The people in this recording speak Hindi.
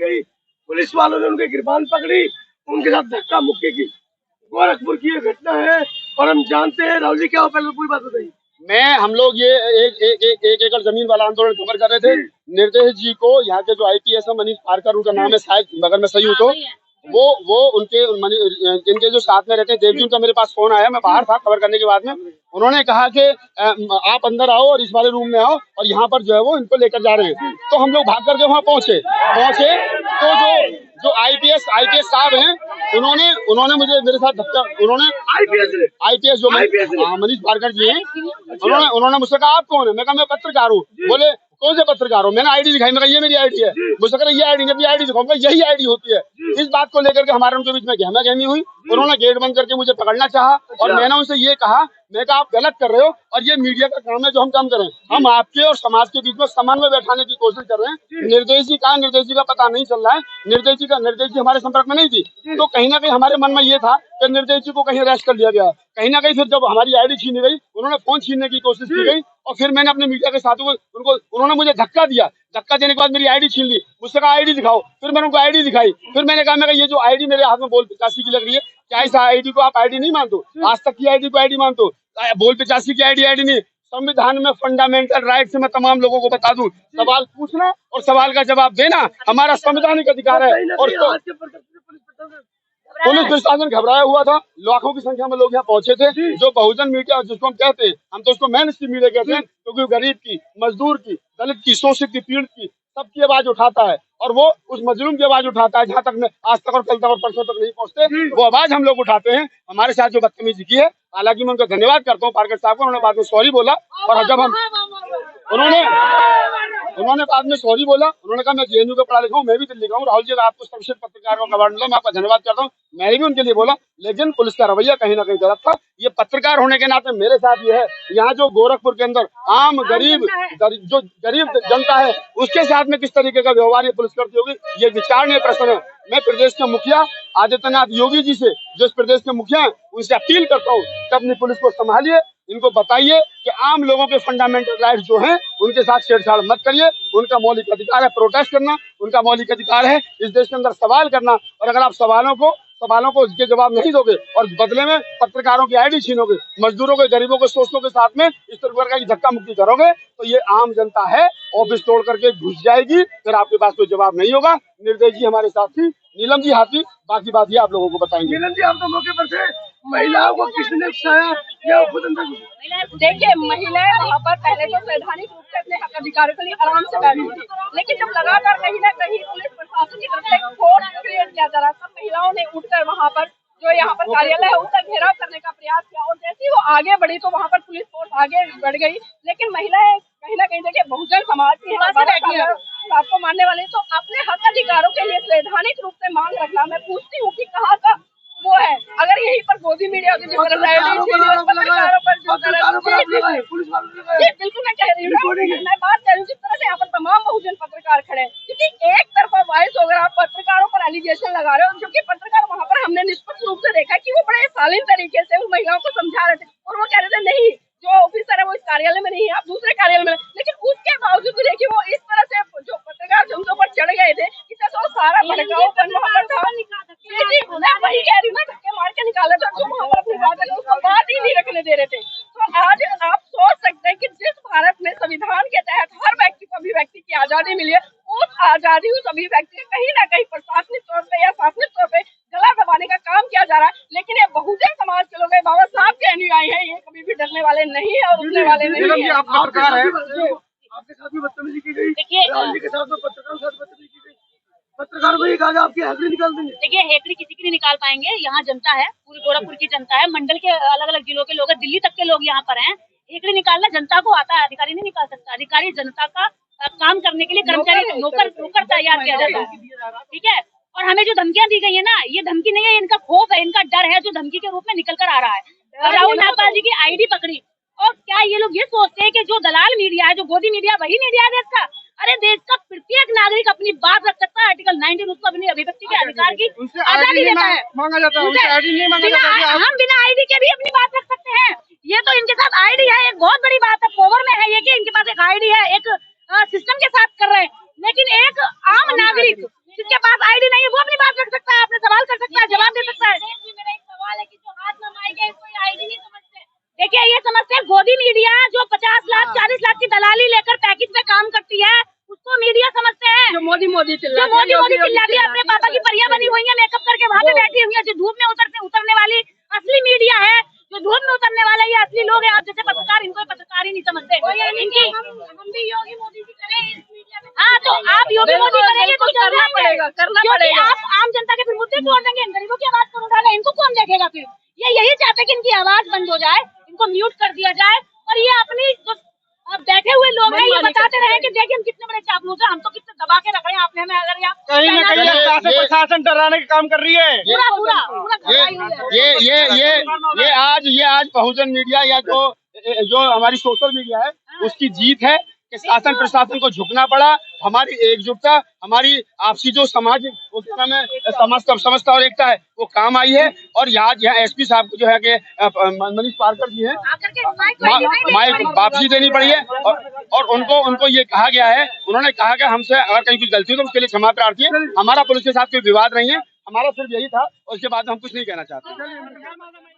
गई, पुलिस वालों ने उनके गिरबान पकड़ी, उनके साथ धक्का मुक्की की। गोरखपुर की ये घटना है और हम जानते हैं। राहुल जी क्या हो, पहले पूरी बात बताइए। हम लोग ये एक एकड़ जमीन वाला आंदोलन खबर कर रहे थे। निर्देश जी को यहाँ के जो आईपीएस है मनीष पारकर, उनका नाम है शायद, अगर मैं सही हूँ तो वो उनके इनके जो साथ में रहते हैं देवजी, उनका मेरे पास फोन आया, मैं बाहर था खबर करने के बाद में। उन्होंने कहा कि आप अंदर आओ और इस वाले रूम में आओ, और यहाँ पर जो है वो इनको लेकर जा रहे हैं। तो हम लोग भाग करके वहाँ पहुंचे तो जो आईपीएस साहब हैं, उन्होंने मुझे मेरे साथ धक्का, उन्होंने आईपीएस जो मनीष पारकर जी हैं, उन्होंने मुझसे कहा आप कौन है? मैं कहा मैं पत्रकार हूँ। बोले कौन से पत्रकार हो? मैंने आईडी दिखाई, मैं कहा ये मेरी आईडी है। मुझसे कहा ये आईडी, जब ये आईडी दिखाऊंगा यही आईडी होती है। इस बात को लेकर के हमारे उनके बीच में गहमा-गहमी हुई। उन्होंने गेट बंद करके मुझे पकड़ना चाहा और मैंने उनसे ये कहा, मैं कहा आप गलत कर रहे हो और ये मीडिया का काम है जो हम काम करें। हम आपके और समाज के बीच में समन्वय बैठाने की कोशिश कर रहे हैं। निर्देश जी कहाँ, निर्देश जी का पता नहीं चल रहा है। निर्देश जी हमारे संपर्क में नहीं थी। तो कहीं ना कहीं हमारे मन में ये था कि निर्देश जी को कहीं अरेस्ट कर लिया गया। कहीं ना कहीं फिर जब हमारी आईडी छीनी गई, उन्होंने फोन छीनने की कोशिश की गई और फिर मैंने अपने मीडिया के साथियों को उन्होंने मुझे धक्का दिया। धक्का देने के बाद मेरी आईडी छीन ली। मुझसे कहा आईडी दिखाओ, फिर मैंने उनको आईडी दिखाई। फिर मैंने कहा ये जो आईडी मेरे हाथ में बोल 85 की लग रही है, क्या इस आईडी को आप आईडी नहीं मानते? आज तक की आईडी को आईडी मानते हो? बोल 85 की आईडी नहीं। संविधान में फंडामेंटल राइट से मैं तमाम लोगों को बता दूं, सवाल पूछना और सवाल का जवाब देना हमारा संवैधानिक अधिकार है। और पुलिस प्रशासन घबराया हुआ था। लाखों की संख्या में लोग यहाँ पहुंचे थे। जो बहुजन मीडिया जिसको हम कहते हैं, हम तो उसको मेन स्ट्रीम मीडिया कहते हैं, क्योंकि गरीब की, मजदूर की, दलित की, शोषित की, पीड़ित की सबकी आवाज उठाता है और वो उस मजलूम की आवाज उठाता है। जहाँ तक मैं आज तक और कल तक और परसों तक नहीं पहुंचते, वो आवाज हम लोग उठाते हैं। हमारे साथ जो बदतमीजी की है, हालांकि मैं उनका धन्यवाद करता हूँ पारकर साहब को, उन्होंने बाद में सॉरी बोला। और जब हम उन्होंने बाद में सॉरी बोला, उन्होंने कहा मैं जेएनयू का पढ़ा लिखा हूँ, मैं भी दिल्ली का हूँ। राहुल जी आपको सर्वश्रेष्ठ पत्रकारों का अवार्ड मिला, मैं आपका धन्यवाद करता हूँ। मैंने भी उनके लिए बोला, लेकिन पुलिस का रवैया कहीं ना कहीं गलत था। ये पत्रकार होने के नाते मेरे साथ ये है, यहाँ जो गोरखपुर के अंदर आम गरीब जो गरीब जनता है उसके साथ में किस तरीके का व्यवहार ये पुलिस करती होगी, ये विचारणीय प्रश्न है। मैं प्रदेश के मुखिया आदित्यनाथ योगी जी से, जो इस प्रदेश के मुखिया हैं, उनसे अपील करता हूँ कि अपनी पुलिस को संभालिए। इनको बताइए कि आम लोगों के फंडामेंटल राइट्स जो हैं उनके साथ छेड़छाड़ मत करिए। उनका मौलिक अधिकार है प्रोटेस्ट करना, उनका मौलिक अधिकार है इस देश के अंदर सवाल करना। और अगर आप सवालों को उसके जवाब नहीं दोगे और बदले में पत्रकारों की आईडी छीनोगे, मजदूरों के, गरीबों के, शोषितों के साथ में इस प्रकार की धक्का मुक्की करोगे, तो ये आम जनता है ऑफिस तोड़ करके घुस जाएगी। फिर आपके पास कोई जवाब नहीं होगा। निर्देश जी हमारे साथ थी, नीलम जी हाथी, बाकी बात ये आप लोगों को बताएंगे। नीलम जी आप तो मौके पर थे, महिलाओं को किसने उकसाया या खुद अंदर? देखिए, महिलाएं वहाँ पर पहले तो वैधानिक रूप से अपने हक अधिकारों के लिए आराम से बैठी थी, लेकिन जब लगातार कहीं ना कहीं पुलिस प्रशासन की तरफ से फोर्स क्रिएट किया जा रहा था, महिलाओं ने उठकर वहाँ पर जो यहाँ पर कार्यालय है उसका घेराव करने का प्रयास किया। और जैसे ही वो आगे बढ़ी तो वहाँ पर पुलिस फोर्स आगे बढ़ गई, लेकिन महिलाएं कहीं ना कहीं देखिए बहुजन समाज की आपको मानने वाले, तो अपने हक अधिकारों के लिए वैधानिक रूप से मांग रखना, मैं पूछती हूँ कि कहाँ का वो है। अगर यहीं पर गोदी मीडिया की जिस तरह पत्रकारों पर बिल्कुल मैं कह रही हूँ, मैं बात कर रही हूँ जिस तरह से यहाँ पर तमाम बहुजन पत्रकार खड़े हैं, क्योंकि एक तरफा वॉइस अगर आप पत्रकारों पर एलिगेशन लगा रहे हो, जो कि पत्रकार वहाँ पर हमने निष्पक्ष रूप से देखा कि वो बड़े शालीन तरीके से उन महिलाओं को समझा रहे थे और वो कह रहे थे नहीं जो ऑफिसर है वो इस कार्यालय में नहीं है, आप दूसरे कार्यालय में। लेकिन उसके बावजूद भी देखिए वो इस तरह से जो पत्रकार जो उनके ऊपर चढ़ गए थे, इससे तो सारा भड़काऊपन वहाँ पर था। मैं वही कह रही हूँ ना, धक्के मार के निकाला था, जो वहाँ पर अपनी बात है उसको बात ही नहीं रखने दे रहे थे। तो आज आप सोच सकते हैं कि जिस भारत में संविधान के तहत हर व्यक्ति को अभिव्यक्ति की आजादी मिली है, उस आजादी उस अभिव्यक्ति कहीं ना कहीं प्रशासनिक तौर पर या शासनिक तौर पर गला दबाने का काम किया जा रहा है। लेकिन ये बहुजन समाज के लोग बाबा साहब के अनुयायी हैं, ये कभी भी डरने वाले नहीं है और उठने वाले नहीं है। आपके साथ भी बदतमीजी की गई, राहुल जी के साथ पत्रकारों के साथ बदतमीजी की गई, पत्रकार को ये कहा आपकी हेकड़ी निकाल देंगे। देखिए, हेकड़ी किसी की नहीं निकाल पाएंगे। यहाँ जनता है, पूरी गोरखपुर की जनता है, मंडल के अलग अलग जिलों के लोग हैं, दिल्ली तक के लोग यहाँ पर हैं। हेकड़ी निकालना जनता को आता है, अधिकारी नहीं निकाल सकता। अधिकारी जनता का काम करने के लिए कर्मचारी नौकर तैयार किया जाता है, ठीक है। और हमें जो धमकियां दी गई है ना, ये धमकी नहीं है, इनका खौफ है, इनका डर है, जो धमकी के रूप में निकल कर आ रहा है। राहुल नागपाल जी की आईडी पकड़ी, और क्या ये लोग ये सोचते हैं कि जो दलाल मीडिया है, जो गोदी मीडिया, वही मीडिया है देश का? अरे देश का प्रत्येक नागरिक अपनी बात रख सकता है। आर्टिकल 19 उसको अपनी अभिव्यक्ति के अधिकार की आजादी देता है। हम बिना आईडी के भी अपनी बात रख सकते हैं। ये तो इनके साथ आईडी है, एक बहुत बड़ी बात है, पावर में है ये कि इनके पास एक आईडी है, एक सिस्टम के साथ कर रहे हैं। लेकिन एक आम नागरिक जिसके पास आईडी नहीं है वो अपनी बात रख सकता है, आपने सवाल कर सकता है, जवाब दे सकता है। मेरा एक सवाल है कि जो हाथ में माइक है कोई आईडी नहीं समझते। देखिए ये समझते हैं गोदी मीडिया जो 50 लाख 40 लाख की दलाली लेकर पैकेज में काम करती है उसको मीडिया समझते हैं। जो मोदी चिल्लाती है, अपने पापा की परियां बनी हुई है, मेकअप करके वहाँ पे बैठी हुई है, जो धूप में उतरने वाली असली मीडिया है, जो धूप में उतरने वाला ये असली लोग हैं। आप जैसे पत्रकार, इनको पत्रकार ही नहीं समझते इनकी। हम भी योगी मोदी जी करें इस मीडिया में। हाँ तो आप योगी मोदी करेंगे तो करना पड़ेगा, क्योंकि आप आम जनता के फिर मुद्दे छोड़ देंगे, गरीबों की आवाज कौन उठाएगा, इनको कौन देखेगा फिर। ये यही चाहते कि इनकी आवाज बंद हो जाए, इनको म्यूट कर दिया जाए और ये अपनी जो अब बैठे हुए लोग हैं ये बताते रहे कि देखिए हम कितने बड़े चापलूस हैं, हम तो कितने दबा के रख रहे हैं आपने हमें। अगर यहाँ कहीं ना कहीं प्रशासन डराने का काम कर रही है। ये आज बहुजन मीडिया या जो हमारी सोशल मीडिया है उसकी जीत है कि शासन प्रशासन को झुकना पड़ा। हमारी एकजुटता, हमारी आपसी जो समाज समझता और एकता है वो काम आई है। और यहाँ एसपी साहब को जो है कि मनीष पारकर जी हैं माइक वापसी देनी पड़ी है और उनको ये कहा गया है, उन्होंने कहा कि हमसे अगर कहीं कुछ गलती हो तो उसके लिए क्षमा प्रार्थी है। हमारा पुलिस के साथ कोई विवाद नहीं है, हमारा सिर्फ यही था और उसके बाद हम कुछ नहीं कहना चाहते।